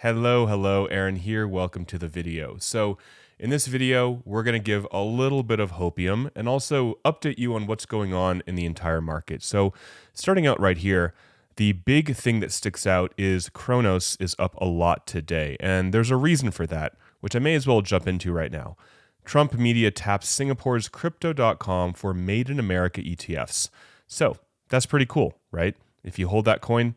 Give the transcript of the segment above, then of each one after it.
Hello, Aaron here. Welcome to the video. So in this video, we're going to give a little bit of hopium and also update you on what's going on in the entire market. So starting out right here, the big thing that sticks out is Cronos is up a lot today. And there's a reason for that, which I may as well jump into right now. Trump media taps Singapore's crypto.com for Made in America ETFs. So that's pretty cool, right? If you hold that coin,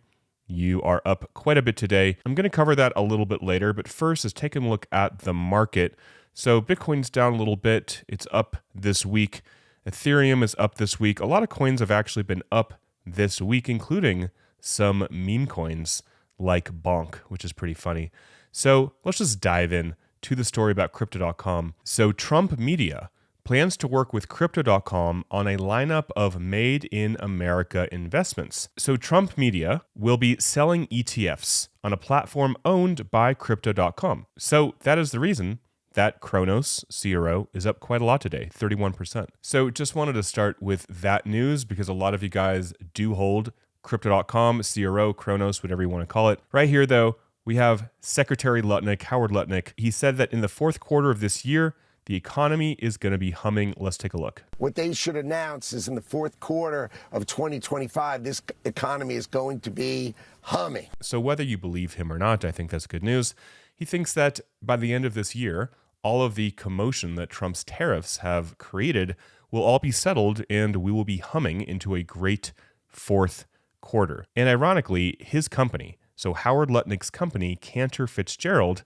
you are up quite a bit today. I'm going to cover that a little bit later, but first is taking a look at the market. So Bitcoin's down a little bit. It's up this week. Ethereum is up this week. A lot of coins have actually been up this week, including some meme coins like Bonk, which is pretty funny. So let's just dive in to the story about crypto.com. So Trump media plans to work with crypto.com on a lineup of Made in America investments. So Trump media will be selling ETFs on a platform owned by crypto.com. So that is the reason that Cronos, CRO, is up quite a lot today, 31%. So just wanted to start with that news because a lot of you guys do hold crypto.com, CRO, Cronos, whatever you want to call it. Right here, though, we have Secretary Lutnick, Howard Lutnick. He said that in the fourth quarter of this year, the economy is going to be humming. Let's take a look. What they should announce is in the fourth quarter of 2025, this economy is going to be humming. So whether you believe him or not, I think that's good news. He thinks that by the end of this year, all of the commotion that Trump's tariffs have created will all be settled and we will be humming into a great fourth quarter. And ironically, his company, so Howard Lutnick's company, Cantor Fitzgerald,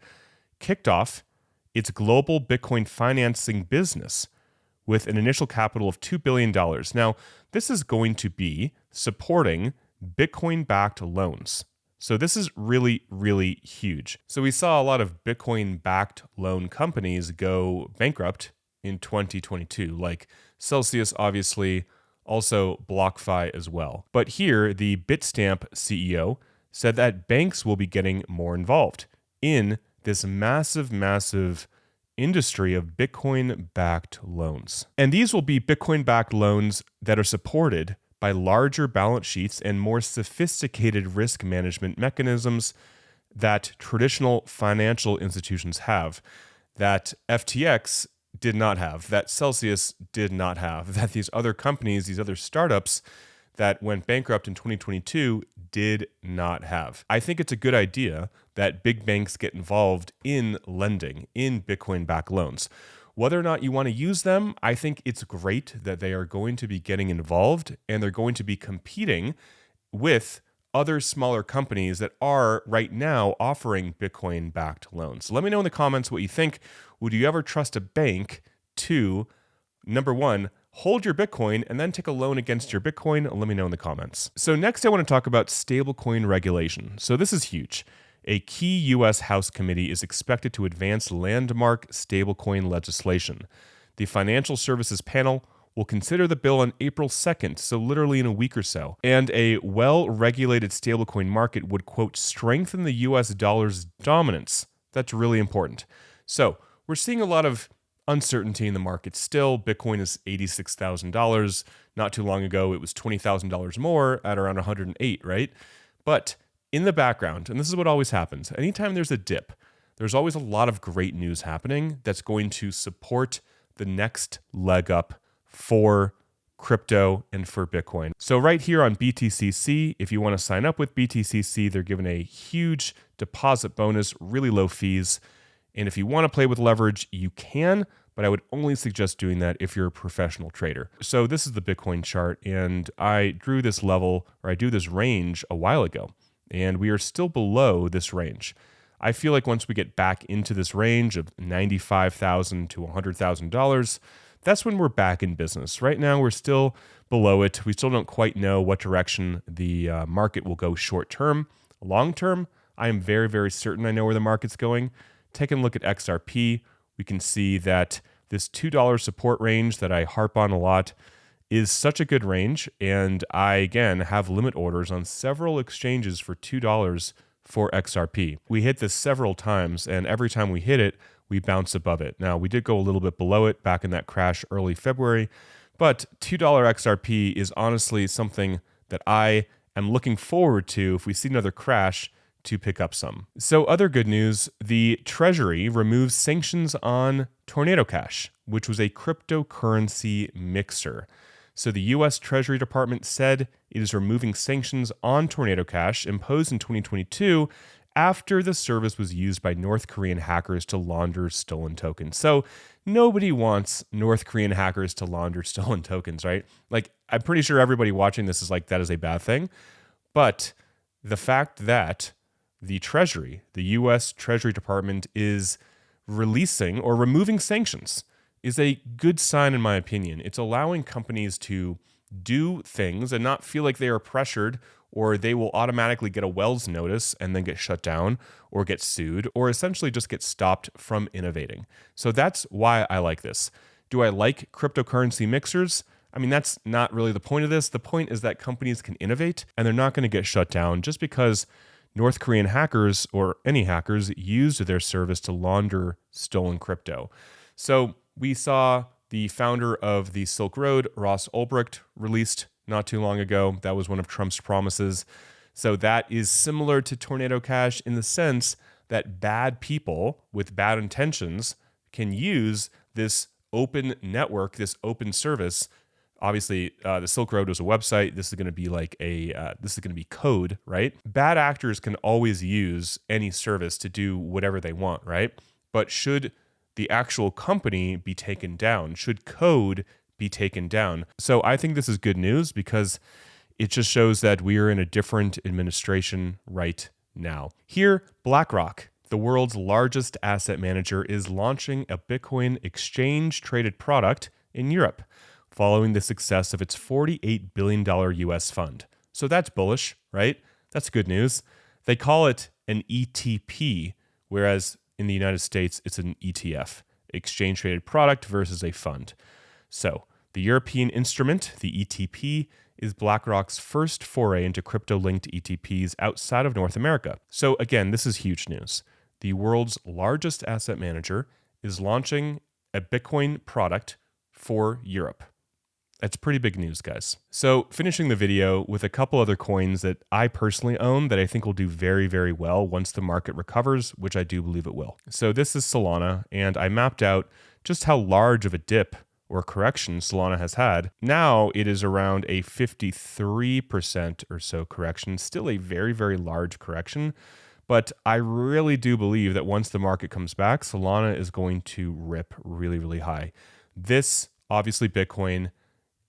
kicked off its global Bitcoin financing business with an initial capital of $2 billion. Now, this is going to be supporting Bitcoin-backed loans. So this is really, really huge. So we saw a lot of Bitcoin-backed loan companies go bankrupt in 2022, like Celsius, obviously, also BlockFi as well. But here, the Bitstamp CEO said that banks will be getting more involved in this massive industry of Bitcoin-backed loans. And these will be Bitcoin-backed loans that are supported by larger balance sheets and more sophisticated risk management mechanisms that traditional financial institutions have, that FTX did not have, that Celsius did not have, that these other companies, these other startups that went bankrupt in 2022 did not have. I think it's a good idea that big banks get involved in lending, in Bitcoin-backed loans. Whether or not you want to use them, I think it's great that they are going to be getting involved and they're going to be competing with other smaller companies that are right now offering Bitcoin-backed loans. Let me know in the comments what you think. Would you ever trust a bank to, number one, hold your Bitcoin and then take a loan against your Bitcoin? Let me know in the comments. So next I want to talk about stablecoin regulation. So this is huge. A key U.S. House committee is expected to advance landmark stablecoin legislation. The Financial Services Panel will consider the bill on April 2nd, so literally in a week or so. And a well-regulated stablecoin market would, quote, strengthen the U.S. dollar's dominance. That's really important. So we're seeing a lot of uncertainty in the market still. Bitcoin is $86,000. Not too long ago, it was $20,000 more at around 108, right? But in the background, and this is what always happens, anytime there's a dip, there's always a lot of great news happening that's going to support the next leg up for crypto and for Bitcoin. So right here on BTCC, if you want to sign up with BTCC, they're giving a huge deposit bonus, really low fees. And if you want to play with leverage, you can, but I would only suggest doing that if you're a professional trader. So this is the Bitcoin chart, and I drew this level, or I drew this range a while ago, and we are still below this range. I feel like once we get back into this range of $95,000 to $100,000, that's when we're back in business. Right now, we're still below it. We still don't quite know what direction the market will go short term. Long term, I am very, very certain I know where the market's going. Taking a look at XRP, we can see that this $2 support range that I harp on a lot is such a good range. And I, again, have limit orders on several exchanges for $2 for XRP. We hit this several times, and every time we hit it, we bounce above it. Now, we did go a little bit below it back in that crash early February, but $2 XRP is honestly something that I am looking forward to if we see another crash to pick up some. So other good news, the Treasury removes sanctions on Tornado Cash, which was a cryptocurrency mixer. So the US Treasury Department said it is removing sanctions on Tornado Cash imposed in 2022 after the service was used by North Korean hackers to launder stolen tokens. So nobody wants North Korean hackers to launder stolen tokens, right? Like, I'm pretty sure everybody watching this is like, that is a bad thing. But the fact that the Treasury, the US Treasury Department, is releasing or removing sanctions is a good sign, in my opinion. It's allowing companies to do things and not feel like they are pressured, or they will automatically get a Wells notice and then get shut down or get sued, or essentially just get stopped from innovating. So that's why I like this. Do I like cryptocurrency mixers? I mean, that's not really the point of this. The point is that companies can innovate and they're not going to get shut down just because North Korean hackers or any hackers used their service to launder stolen crypto. So we saw the founder of the Silk Road, Ross Ulbricht, released not too long ago. That was one of Trump's promises. So that is similar to Tornado Cash in the sense that bad people with bad intentions can use this open network, this open service. Obviously, the Silk Road was a website. This is going to be like this is going to be code, right? Bad actors can always use any service to do whatever they want, right? But should the actual company be taken down? Should code be taken down? So I think this is good news because it just shows that we are in a different administration right now. Here, Blackrock, the world's largest asset manager, is launching a Bitcoin exchange-traded product in Europe, following the success of its $48 billion US fund. So that's bullish, right? That's good news. They call it an ETP, whereas in the United States, it's an ETF, exchange traded product versus a fund. So the European instrument, the ETP, is BlackRock's first foray into crypto-linked ETPs outside of North America. So again, this is huge news. The world's largest asset manager is launching a Bitcoin product for Europe. That's pretty big news, guys. So finishing the video with a couple other coins that I personally own that I think will do very, very well once the market recovers, which I do believe it will. So this is Solana, and I mapped out just how large of a dip or correction Solana has had. Now it is around a 53% or so correction, still a very, very large correction. But I really do believe that once the market comes back, Solana is going to rip really, really high. This, obviously Bitcoin,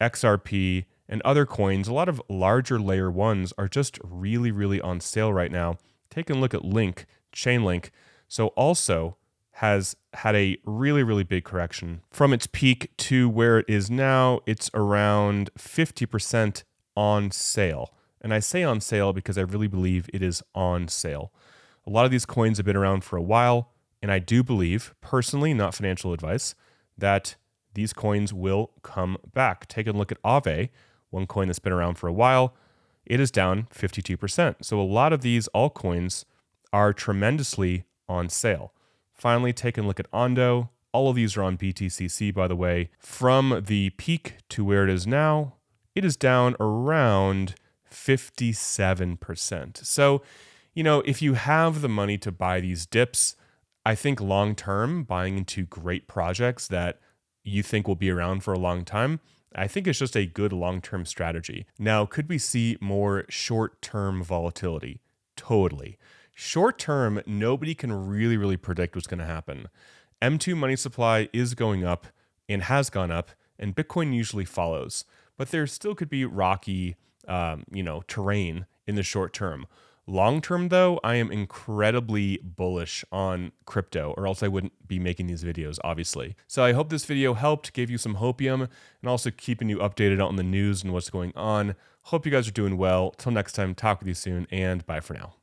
XRP, and other coins, a lot of larger layer ones are just really, really on sale right now. Take a look at Link, Chainlink. So also has had a really, really big correction. From its peak to where it is now, it's around 50% on sale. And I say on sale because I really believe it is on sale. A lot of these coins have been around for a while, and I do believe, personally, not financial advice, that these coins will come back. Take a look at Aave, one coin that's been around for a while. It is down 52%. So a lot of these altcoins are tremendously on sale. Finally, take a look at Ondo. All of these are on BTCC, by the way. From the peak to where it is now, it is down around 57%. So, you know, if you have the money to buy these dips, I think long-term, buying into great projects that you think will be around for a long time, I think it's just a good long-term strategy. Now, could we see more short-term volatility? Totally. Short-term, nobody can really predict what's going to happen. M2 money supply is going up and has gone up, and Bitcoin usually follows. But there still could be rocky, terrain in the short term. Long term, though, I am incredibly bullish on crypto, or else I wouldn't be making these videos, obviously. So I hope this video helped, gave you some hopium, and also keeping you updated on the news and what's going on. Hope you guys are doing well. Till next time, talk with you soon, and bye for now.